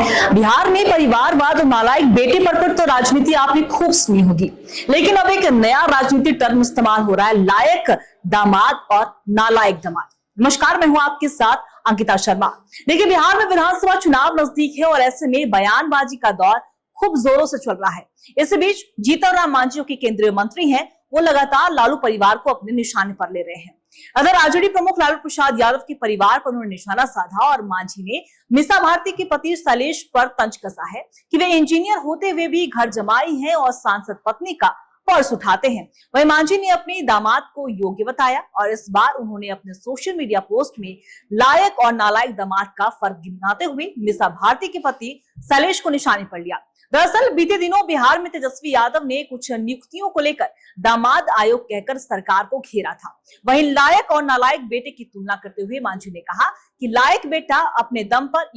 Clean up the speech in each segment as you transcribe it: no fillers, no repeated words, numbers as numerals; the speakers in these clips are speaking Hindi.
बिहार में परिवारवाद और नालायक बेटे पर तो राजनीति आपने खूब सुनी होगी, लेकिन अब एक नया राजनीतिक टर्म इस्तेमाल हो रहा है, लायक दामाद और नालायक दामाद। नमस्कार, मैं हूं आपके साथ अंकिता शर्मा। देखिए, बिहार में विधानसभा चुनाव नजदीक है और ऐसे में बयानबाजी का दौर खूब जोरों से चल रहा है। इसी बीच जीतनराम मांझी, जो कि केंद्रीय मंत्री हैं, वो लगातार लालू परिवार को अपने निशाने पर ले रहे हैं। अगर आरजेडी प्रमुख लालू प्रसाद यादव के परिवार पर उन्होंने निशाना साधा और मांझी ने मीसा भारती के पति शैलेश पर तंज कसा है कि वे इंजीनियर होते हुए भी घर जमाई हैं और सांसद पत्नी का पर्स उठाते हैं। वहीं मांझी ने अपने दामाद को योग्य बताया और इस बार उन्होंने अपने सोशल मीडिया पोस्ट में लायक और नालायक दामाद का फर्क गिनाते हुए मीसा भारती के पति शैलेश को निशाने पर लिया। दरअसल बीते दिनों बिहार में तेजस्वी यादव ने कुछ नियुक्तियों को लेकर दामाद आयोग कहकर सरकार को घेरा था। वहीं लायक और नालायक बेटे की तुलना करते हुए मांझी ने कहा कि लायक बेटा अपने दम पर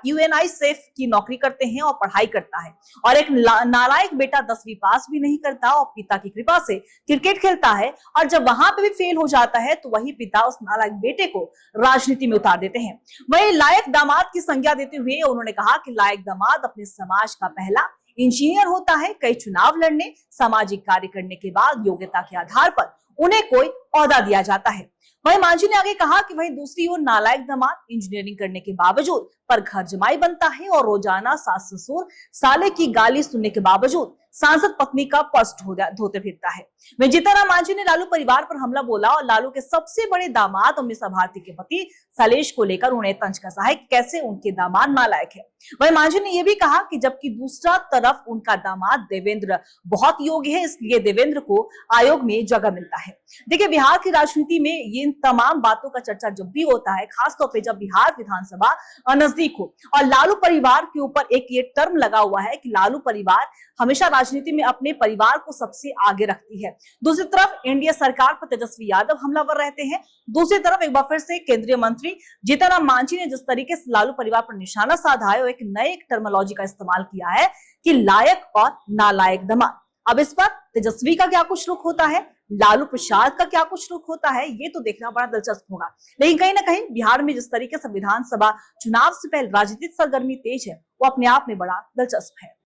यूएनआईसीएफ की नौकरी करते हैं और पढ़ाई करता है, और एक नालायक बेटा 10वीं पास भी नहीं करता और पिता की कृपा से क्रिकेट खेलता है, और जब वहां पे भी फेल हो जाता है तो वही पिता उस नालायक बेटे को राजनीति में उतार देते हैं। वहीं लायक दामाद की संज्ञा देते हुए उन्होंने कहा कि लायक दामाद अपने समाज का पहला इंजीनियर होता है। कई चुनाव लड़ने, सामाजिक कार्य करने के बाद योग्यता के आधार पर उन्हें कोई ओहदा दिया जाता है। वहीं मांझी ने आगे कहा कि वहीं दूसरी ओर नालायक दामाद इंजीनियरिंग करने के बावजूद पर घर जमाई बनता है और रोजाना सास ससुर साले की गाली सुनने के बावजूद सांसद पत्नी का पर्स धोते फिरता है। वहीं जीतनराम मांझी ने लालू परिवार पर हमला बोला और लालू के सबसे बड़े दामाद और मीसा भारती के पति शैलेश को लेकर उन्हें तंज कसा है कि कैसे उनके दामाद नालायक है। वहीं मांझी ने यह भी कहा कि जबकि दूसरा तरफ उनका दामाद देवेंद्र बहुत योग्य है, इसलिए देवेंद्र को आयोग में जगह मिलता है। देखिए, बिहार की राजनीति में इन तमाम बातों का चर्चा जब भी होता है, खासतौर पर जब बिहार विधानसभा नजदीक हो और लालू परिवार के ऊपर एक ये टर्म लगा हुआ है कि लालू परिवार हमेशा राजनीति में अपने परिवार को सबसे आगे रखती है। दूसरी तरफ एनडीए सरकार पर तेजस्वी यादव हमलावर रहते हैं। दूसरी तरफ एक बार फिर से केंद्रीय मंत्री जीतनराम मांझी ने जिस तरीके से लालू परिवार पर निशाना साधा है, एक नए टर्मिनोलॉजी का इस्तेमाल किया है कि लायक और नालायक दामाद। अब इस पर तेजस्वी का क्या कुछ रुख होता है, लालू प्रसाद का क्या कुछ रुख होता है, ये तो देखना बड़ा दिलचस्प होगा। लेकिन कहीं ना कहीं बिहार में जिस तरीके से विधानसभा चुनाव से पहले राजनीतिक सरगर्मी तेज है, वो अपने आप में बड़ा दिलचस्प है।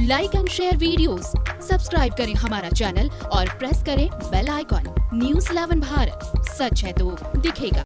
Like and share videos, subscribe करें हमारा चैनल और प्रेस करें बेल आइकॉन। न्यूज़ 11 भारत, सच है तो दिखेगा।